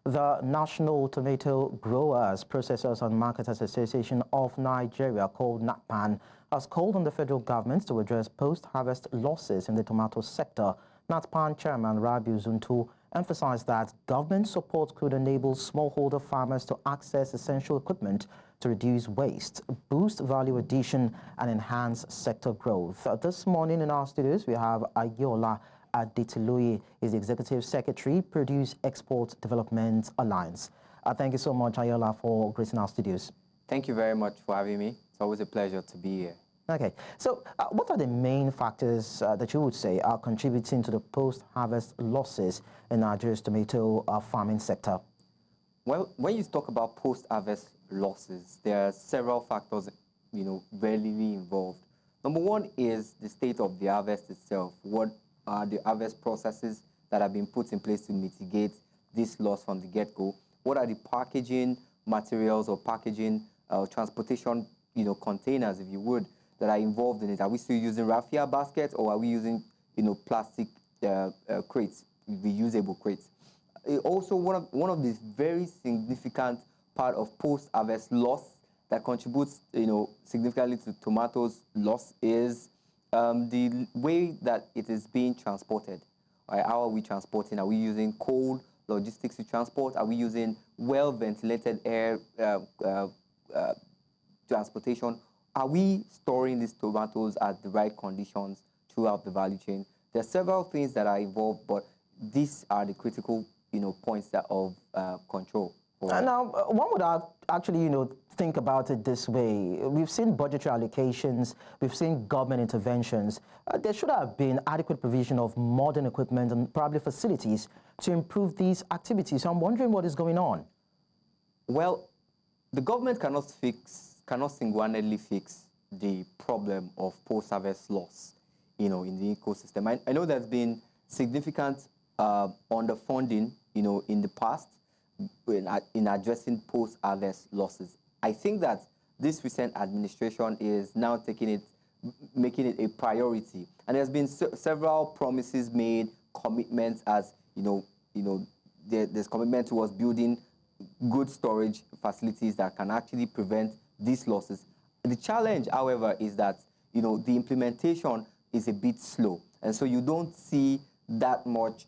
The National Tomato Growers, Processors and Marketers Association of Nigeria, called NATPAN, has called on the federal government to address post-harvest losses in the tomato sector. NATPAN Chairman Rabiu Zuntu emphasized that government support could enable smallholder farmers to access essential equipment to reduce waste, boost value addition, and enhance sector growth. This morning in our studios, we have Ayola Adetiloye, is the Executive Secretary, Produce Export Development Alliance. Thank you so much, Ayola, for gracing our studios. Thank you very much for having me. It's always a pleasure to be here. Okay, so what are the main factors that you would say are contributing to the post-harvest losses in Nigeria's tomato farming sector? Well, when you talk about post-harvest losses, there are several factors, readily involved. Number one is the state of the harvest itself. What are the harvest processes that have been put in place to mitigate this loss from the get-go? What are the packaging materials or packaging transportation, containers, if you would, that are involved in it? Are we still using raffia baskets, or are we using, plastic crates, reusable crates? Also, one of these very significant part of post-harvest loss that contributes, significantly to tomatoes loss is the way that it is being transported. Right? How are we transporting? Are we using cold logistics to transport? Are we using well-ventilated air transportation? Are we storing these tomatoes at the right conditions throughout the value chain? There are several things that are involved, but these are the critical, points that of control. Now, one would actually, think about it this way. We've seen budgetary allocations, we've seen government interventions. There should have been adequate provision of modern equipment and probably facilities to improve these activities. So I'm wondering what is going on. Well, the government cannot single-handedly fix the problem of post-harvest loss, in the ecosystem. I know there's been significant underfunding, in the past in addressing post-harvest losses. I think that this recent administration is now making it a priority. And there's been several promises made, commitments as, there's commitment towards building good storage facilities that can actually prevent these losses. The challenge, however, is that, the implementation is a bit slow. And so you don't see that much,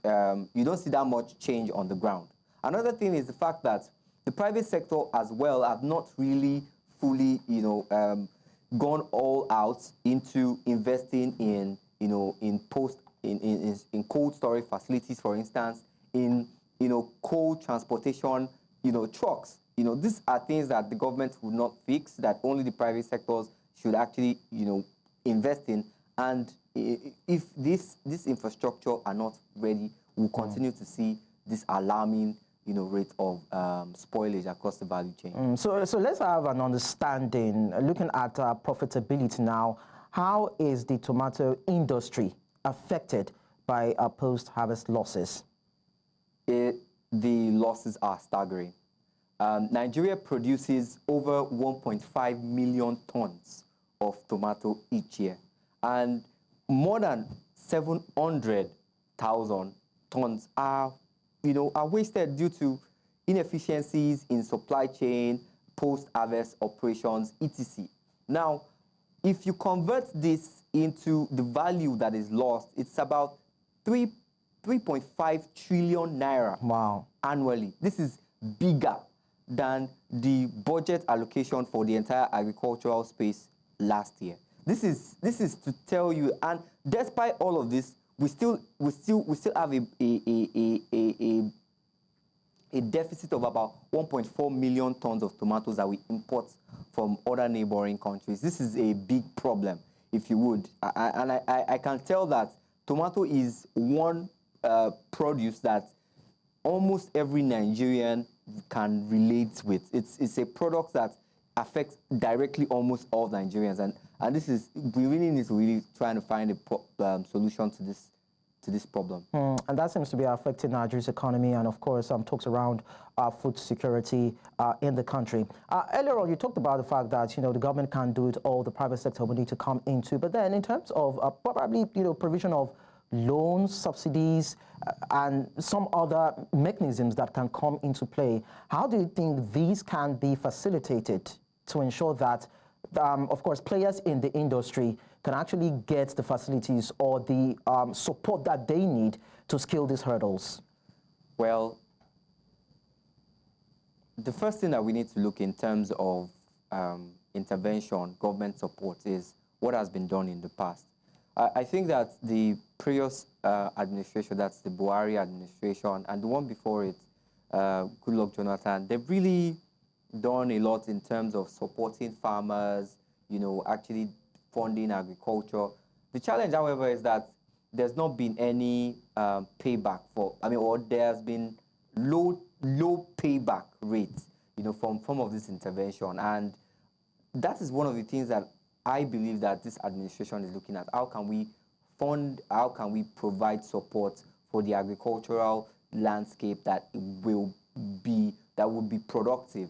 change on the ground. Another thing is the fact that the private sector as well have not really fully, gone all out into investing in, in cold storage facilities, for instance, in, cold transportation, trucks. These are things that the government would not fix, that only the private sectors should actually, invest in. And if this infrastructure are not ready, we'll continue to see this alarming, rate of spoilage across the value chain. So let's have an understanding, looking at profitability now. How is the tomato industry affected by post-harvest losses? The losses are staggering. Nigeria produces over 1.5 million tons of tomato each year, and more than 700,000 tons are wasted due to inefficiencies in supply chain, post-harvest operations, etc. Now, if you convert this into the value that is lost, it's about 3.5 trillion naira. Wow. Annually. This is bigger than the budget allocation for the entire agricultural space last year. This is to tell you, and despite all of this, we still have a deficit of about 1.4 million tons of tomatoes that we import from other neighboring countries. This is a big problem, if you would. I can tell that tomato is one produce that almost every Nigerian can relate with. It's a product that affects directly almost all Nigerians, and we really need to trying to find a solution to this problem. And that seems to be affecting Nigeria's economy and, of course, talks around food security in the country. Earlier on, you talked about the fact that, the government can't do it all, the private sector will need to come into. But then in terms of probably, provision of loans, subsidies, and some other mechanisms that can come into play. How do you think these can be facilitated to ensure that, of course, players in the industry can actually get the facilities or the support that they need to scale these hurdles? Well, the first thing that we need to look in terms of intervention, government support, is what has been done in the past. I think that the previous administration, that's the Buhari administration, and the one before it, Goodluck Jonathan, they've really done a lot in terms of supporting farmers, actually funding agriculture. The challenge, however, is that there's not been any payback or there's been low payback rates, from some of this intervention. And that is one of the things that I believe that this administration is looking at. How can we fund, how can we provide support for the agricultural landscape that would be productive?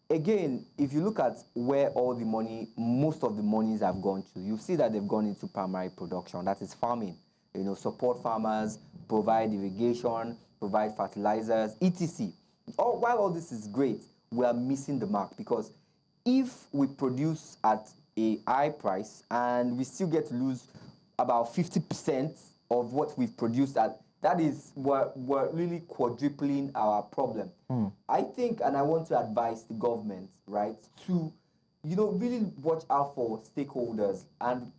Again, if you look at where all the money, most of the monies have gone to, you see that they've gone into primary production, that is farming. Support farmers, provide irrigation, provide fertilizers, etc. While all this is great, we are missing the mark, because if we produce at a high price and we still get to lose about 50% of what we've produced at, that is, we're really quadrupling our problem. I think, and I want to advise the government, right, to, really watch out for stakeholders and,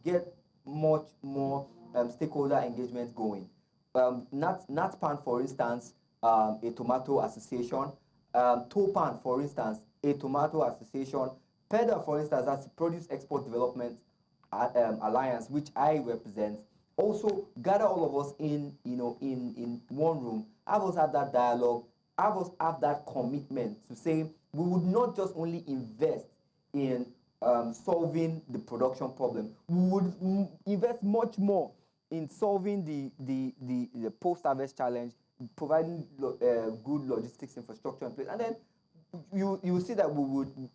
get much more stakeholder engagement going. NATPAN, for instance, a tomato association. TOPAN, for instance, a tomato association. PEDA, for instance, that's Produce Export Development Alliance, which I represent. Also gather all of us in one room, have us have that dialogue, have us have that commitment to say we would not just only invest in solving the production problem, we would invest much more in solving the post-harvest challenge, providing good logistics infrastructure in place, and then you will see that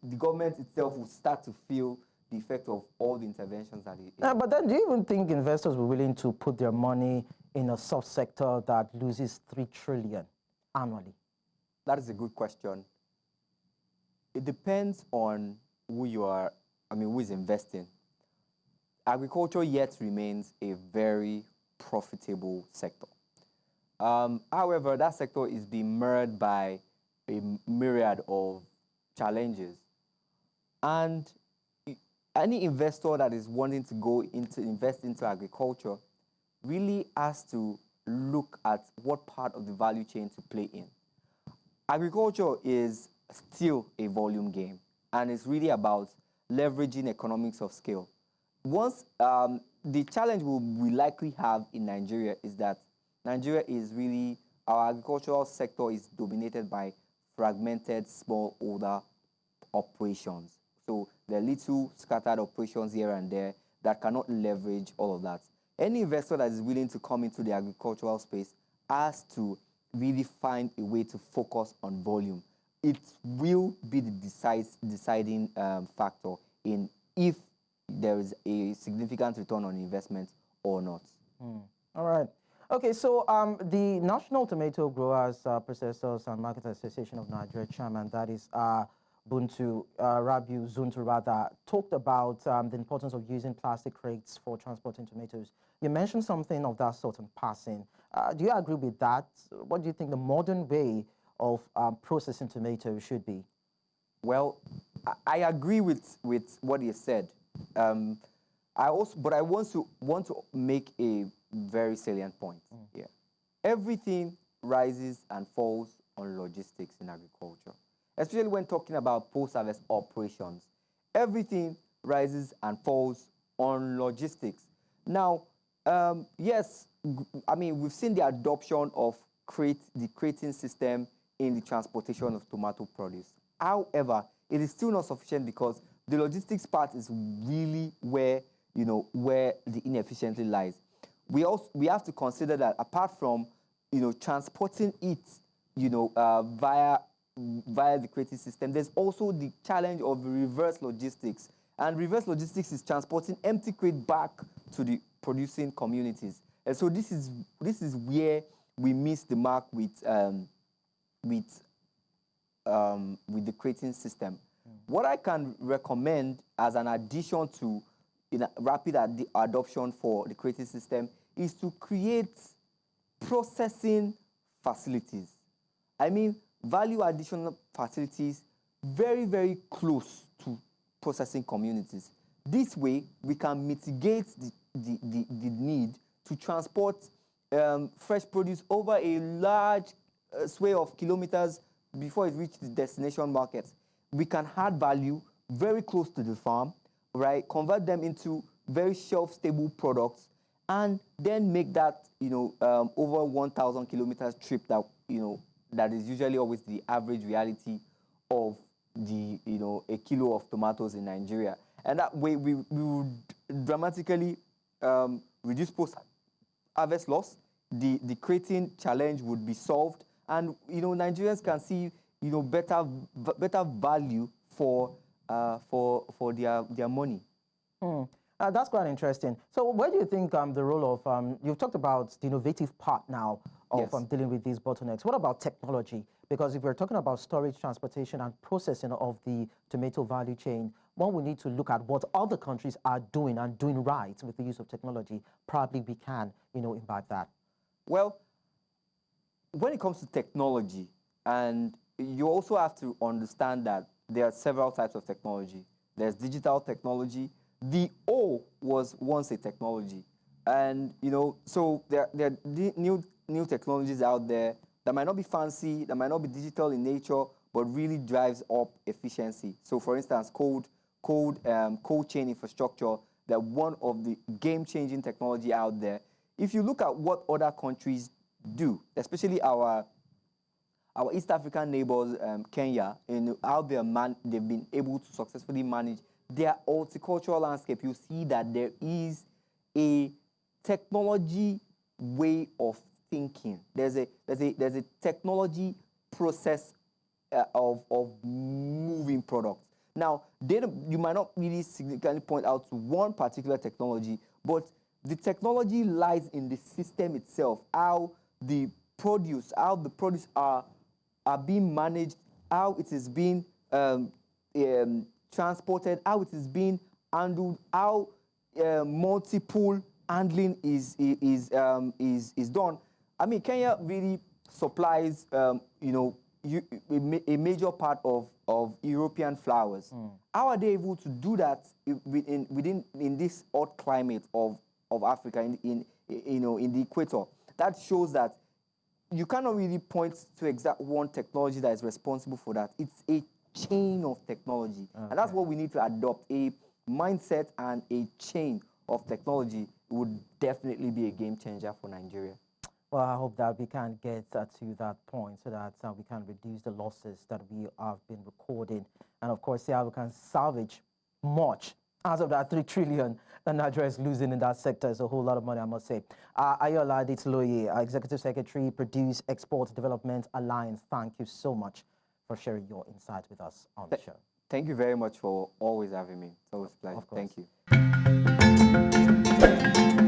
the government itself will start to feel the effect of all the interventions that it. Yeah, but then do you even think investors were willing to put their money in a sub-sector that loses 3 trillion annually? That is a good question. It depends on who is investing. Agriculture yet remains a very profitable sector. However, that sector is being marred by a myriad of challenges. And any investor that is wanting to invest into agriculture really has to look at what part of the value chain to play in. Agriculture is still a volume game, and it's really about leveraging economics of scale. Once the challenge we likely have in Nigeria is that Nigeria is really, our agricultural sector is dominated by fragmented smallholder operations. So there are little scattered operations here and there that cannot leverage all of that. Any investor that is willing to come into the agricultural space has to really find a way to focus on volume. It will be the deciding factor in if there is a significant return on investment or not. All right. Okay, so the National Tomato Growers, Processors and Marketers Association of Nigeria chairman, that is Rabiu Zuntu rather, talked about the importance of using plastic crates for transporting tomatoes. You mentioned something of that sort in passing. Do you agree with that? What do you think the modern way of processing tomatoes should be? Well, I agree with what he said. I want to make a very salient point here. Everything rises and falls on logistics in agriculture, especially when talking about post-harvest operations. Everything rises and falls on logistics. Now, yes, we've seen the adoption of the crating system in the transportation of tomato produce. However, it is still not sufficient because the logistics part is really where the inefficiency lies. We have to consider that apart from transporting it via the crating system, there's also the challenge of reverse logistics. And reverse logistics is transporting empty crate back to the producing communities. And so this is where we miss the mark with the crating system. What I can recommend as an addition to rapid adoption for the crating system is to create processing facilities. I mean, value additional facilities very, very close to processing communities. This way, we can mitigate the need to transport fresh produce over a large sway of kilometers before it reaches the destination markets. We can add value very close to the farm, right? Convert them into very shelf-stable products, and then make that, over 1,000 kilometers trip that, that is usually always the average reality of the, a kilo of tomatoes in Nigeria. And that way we would dramatically reduce post-harvest loss. The crating challenge would be solved, and, Nigerians can see, better value for their money. That's quite interesting. So where do you think the role of, you've talked about the innovative part now of Yes. dealing with these bottlenecks. What about technology? Because if we're talking about storage, transportation, and processing of the tomato value chain, one will need to look at what other countries are doing and doing right with the use of technology. Probably we can, imbibe that. Well, when it comes to technology, and you also have to understand that there are several types of technology. There's digital technology. The O was once a technology. And, so there are new technologies out there that might not be fancy, that might not be digital in nature, but really drives up efficiency. So, for instance, cold chain infrastructure, they're one of the game-changing technology out there. If you look at what other countries do, especially our East African neighbors, Kenya, how they've been able to successfully manage their horticultural landscape, you see that there is a technology way of thinking. There's a technology process of moving products. Now, you might not really significantly point out to one particular technology, but the technology lies in the system itself, how the produce are being managed, how it is being transported, how it is being handled, how multiple handling is done. I mean, Kenya really supplies, a major part of European flowers. How are they able to do that in this hot climate of Africa, in the equator? That shows that you cannot really point to exact one technology that is responsible for that. It's a chain of technology. Okay. And that's what we need to adopt. A mindset and a chain of technology would definitely be a game changer for Nigeria. Well, I hope that we can get to that point so that we can reduce the losses that we have been recording. And of course, see how we can salvage much out of that 3 trillion that Nigeria is losing in that sector. Is a whole lot of money, I must say. Ayola Adetiloye, Executive Secretary, Produce Export Development Alliance, thank you so much for sharing your insights with us on the show. Thank you very much for always having me. It's always a pleasure. Thank you.